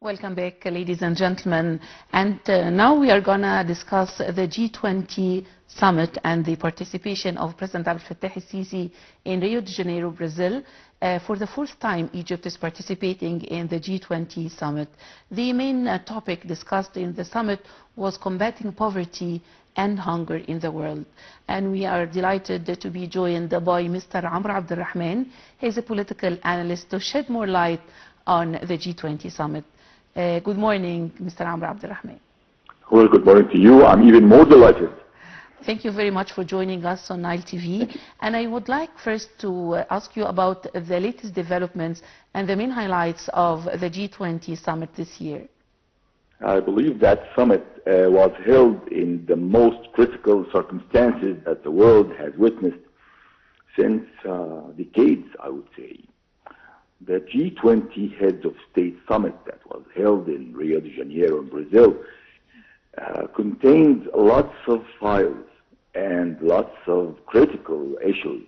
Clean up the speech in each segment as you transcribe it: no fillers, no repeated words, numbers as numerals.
Welcome back, ladies and gentlemen. And now we are going to discuss the G20 summit and the participation of President Abdel Fattah el-Sisi in Rio de Janeiro, Brazil. For the first time, Egypt is participating in the G20 summit. The main topic discussed in the summit was combating poverty and hunger in the world. And we are delighted to be joined by Mr. Rahman. He is a political analyst to shed more light on the G20 summit. Good morning, Mr. Rahman. Well, good morning to you. I'm even more delighted. Thank you very much for joining us on Nile TV. And I would like first to ask you about the latest developments and the main highlights of the G20 summit this year. I believe that summit was held in the most critical circumstances that the world has witnessed since decades, I would say. The G20 Heads of State Summit that was held in Rio de Janeiro in Brazil contains lots of files and lots of critical issues.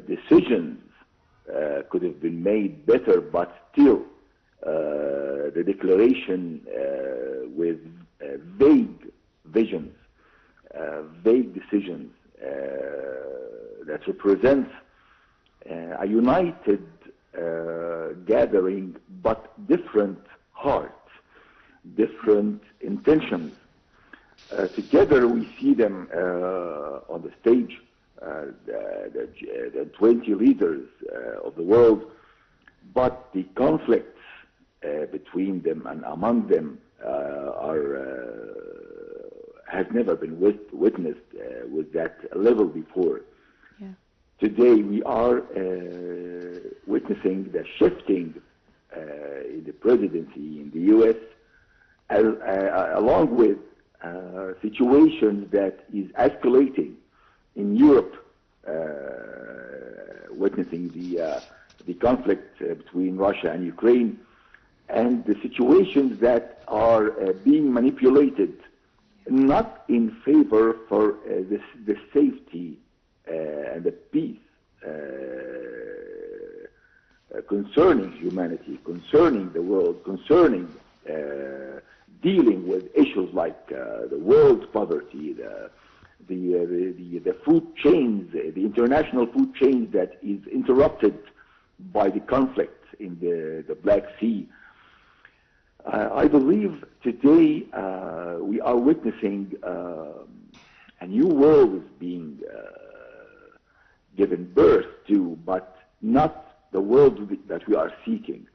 Decisions could have been made better, but still the declaration with vague visions, vague decisions that represents a united gathering, but different hearts, different intentions. Together we see them on the stage, the 20 leaders of the world, but the conflicts between them and among them has never been witnessed with that level before. Yeah. Today we are witnessing the shifting in the presidency in the U.S. Along with situations that is escalating in Europe, witnessing the conflict between Russia and Ukraine, and the situations that are being manipulated, not in favor for the safety and the peace concerning humanity, concerning the world, concerning dealing with issues like the world's poverty, the food chains, the international food chains that is interrupted by the conflict in the Black Sea. I believe today we are witnessing a new world is being given birth to, but not the world that we are seeking.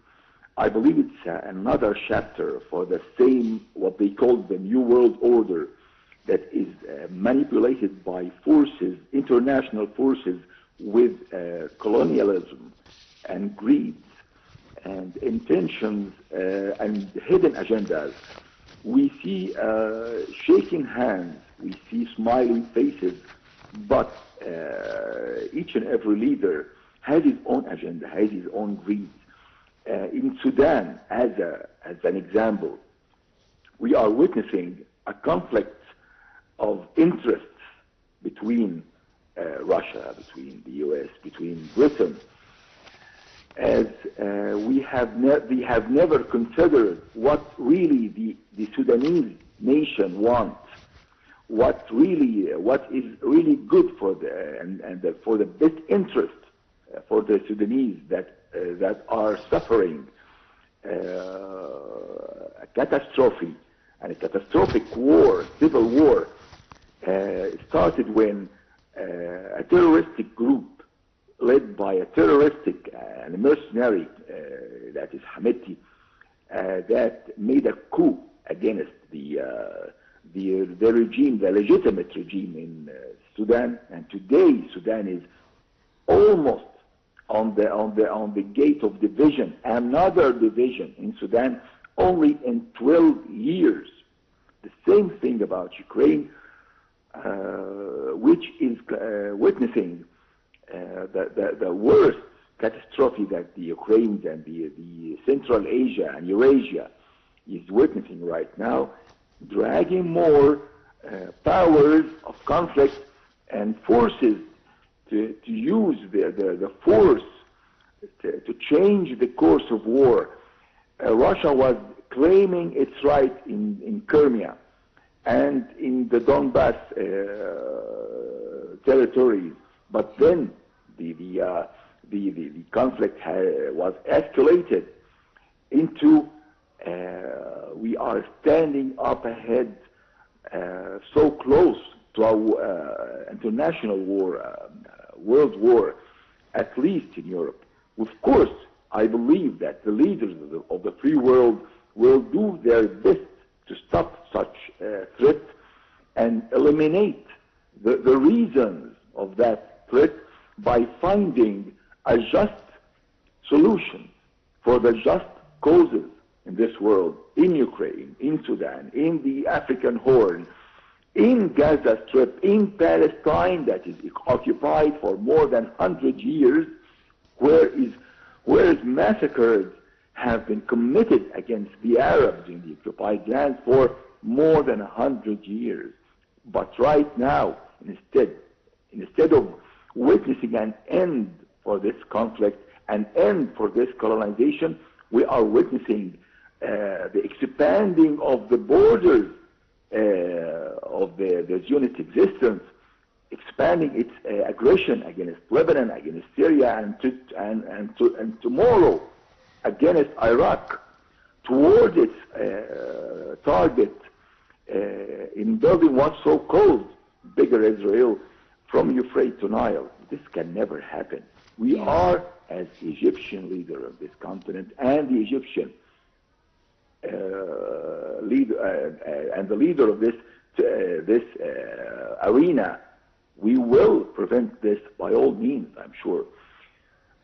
I believe it's another chapter for the same, what they call the New World Order, that is manipulated by forces, international forces, with colonialism and greed and intentions and hidden agendas. We see shaking hands, we see smiling faces, but each and every leader has his own agenda, has his own greed. In Sudan, as an example, we are witnessing a conflict of interests between Russia, between the U.S., between Britain, as they have never considered what really the Sudanese nation wants, what is really good for for the best interest for the Sudanese that are suffering a catastrophe and a catastrophic war, civil war, started when a terroristic group led by a terroristic and a mercenary, that is Hameti, that made a coup against the regime, the legitimate regime in Sudan. And today Sudan is almost on the gate of division, another division in Sudan, only in 12 years. The same thing about Ukraine, which is witnessing the worst catastrophe that the Ukraine and the Central Asia and Eurasia is witnessing right now, dragging more powers of conflict and forces to use the force to change the course of war. Russia was claiming its right in Crimea and in the Donbass territories, but then the conflict was escalated into we are standing up ahead so close to our international war, world war, at least in Europe. Of course, I believe that the leaders of the free world will do their best to stop such threat and eliminate the reasons of that threat by finding a just solution for the just causes in this world, in Ukraine, in Sudan, in the African Horn, in Gaza Strip, in Palestine that is occupied for more than 100 years, where massacres have been committed against the Arabs in the occupied lands for more than 100 years. But right now, instead of witnessing an end for this conflict, an end for this colonization, we are witnessing the expanding of the borders of the unit's existence, expanding its aggression against Lebanon, against Syria, and tomorrow against Iraq, towards its target in building what's so-called bigger Israel from Euphrates to Nile. This can never happen. We are, as Egyptian leader of this continent and the Egyptian leader and the leader of this arena, we will prevent this by all means, I'm sure.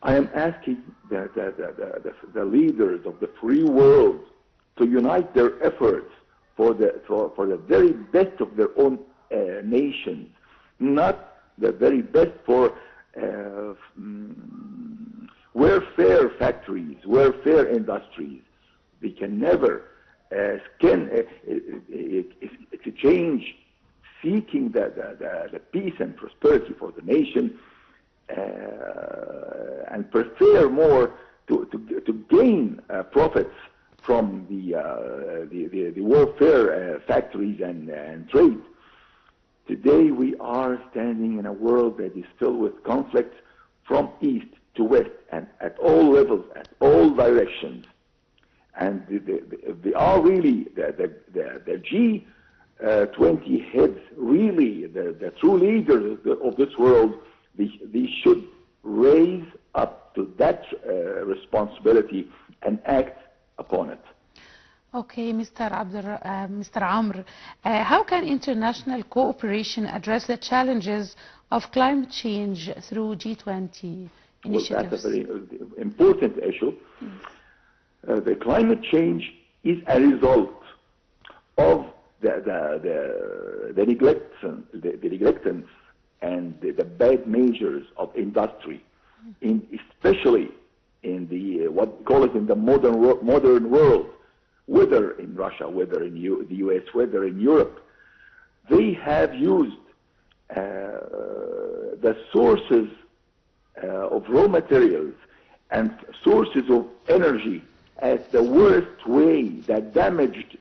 I am asking the leaders of the free world to unite their efforts for the very best of their own nations, not the very best for welfare factories, welfare industries. They can never exchange seeking the peace and prosperity for the nation and prefer more to gain profits from the welfare factories and trade. Today we are standing in a world that is filled with conflicts from east to west and at all levels, at all directions. And they are really the G20 heads, really the true leaders of this world. They should raise up to that responsibility and act upon it. Okay, Mr. Amr, how can international cooperation address the challenges of climate change through G20 initiatives? Well, that's a very important issue. The climate change is a result of the neglectance and the bad measures of industry, especially in the what we call it in the modern world, whether in Russia, whether in the US, whether in Europe. They have used the sources of raw materials and sources of energy as the worst way that damaged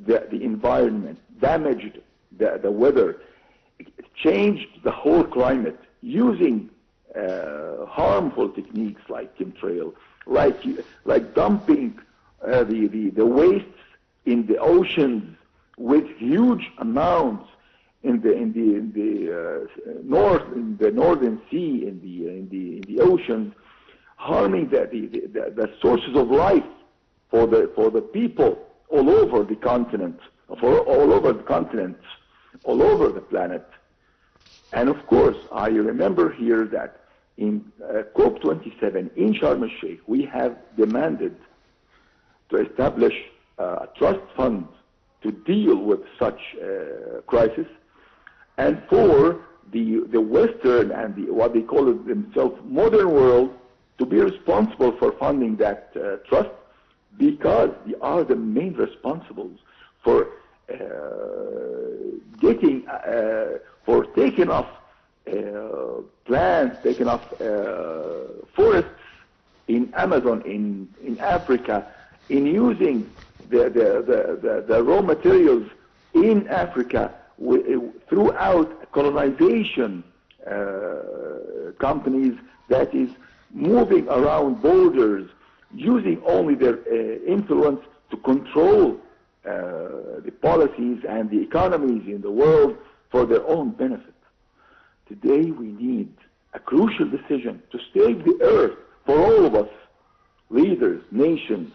the environment, damaged the weather, changed the whole climate using harmful techniques like chemtrail, like dumping the wastes in the oceans with huge amounts in the northern sea, in the oceans, harming the sources of life for the people all over the continent, all over the planet. And of course, I remember here that in COP27 in Sharm el-Sheikh, we have demanded to establish a trust fund to deal with such crisis, and for the Western and what they call it themselves modern world to be responsible for funding that trust, because they are the main responsibles for taking off plants, taking off forests in Amazon, in Africa, in using the raw materials in Africa throughout colonization companies that is moving around borders, using only their influence to control the policies and the economies in the world for their own benefit. Today we need a crucial decision to save the earth for all of us, leaders, nations,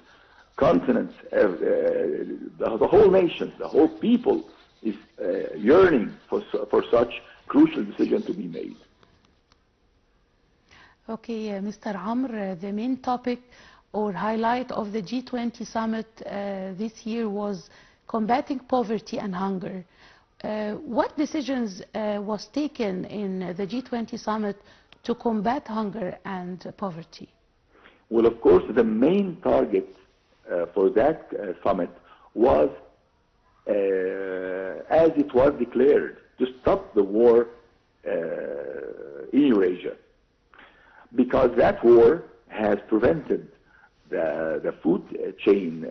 continents, the whole nation, the whole people is yearning for such crucial decision to be made. Okay, Mr. Amr, the main topic or highlight of the G20 summit this year was combating poverty and hunger. What decisions was taken in the G20 summit to combat hunger and poverty? Well, of course, the main target for that summit was, as it was declared, to stop the war in Eurasia. Because that war has prevented the food chain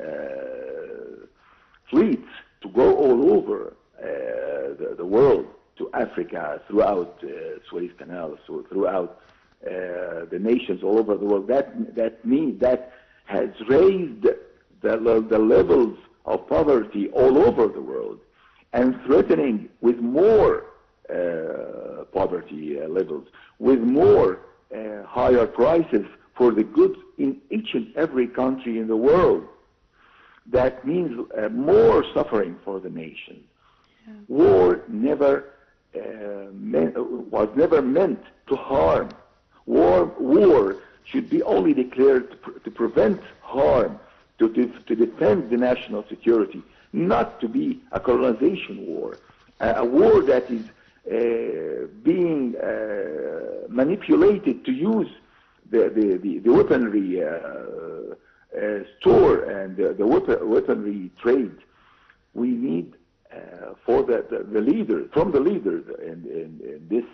fleets to go all over the world, to Africa, throughout Suez Canal, so throughout the nations all over the world. That has raised the levels of poverty all over the world, and threatening with more poverty levels, with more higher prices for the goods in each and every country in the world. That means more suffering for the nation. Yeah. War was never meant to harm. War should be only declared to prevent harm, to defend the national security, not to be a colonization war, a war that is being manipulated to use the weaponry store and the weaponry trade. We need for the leaders, from the leaders in this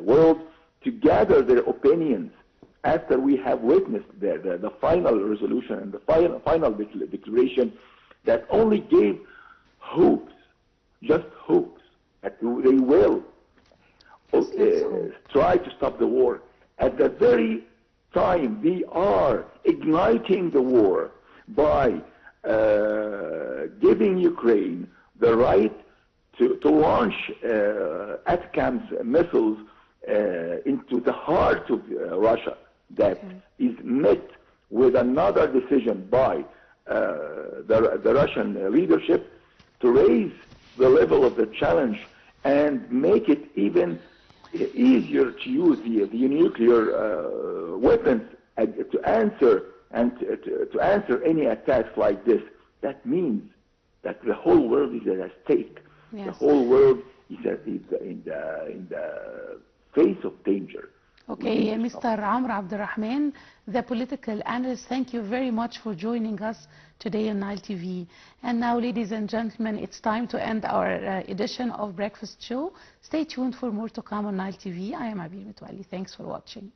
world, to gather their opinions after we have witnessed the final resolution and the final declaration that only gave hopes, just hopes, that they will try to stop the war. At the very time they are igniting the war by giving Ukraine the right to launch ATACMS missiles into the heart of Russia, that is met with another decision by the Russian leadership to raise the level of the challenge and make it even easier to use the nuclear weapons to answer any attacks like this. That means that the whole world is at stake. Yes. The whole world is in the face of danger. Okay, Mr. Amr Abdel, the political analyst, thank you very much for joining us today on Nile TV. And now, ladies and gentlemen, it's time to end our edition of Breakfast Show. Stay tuned for more to come on Nile TV. I am Abdel. Thanks for watching.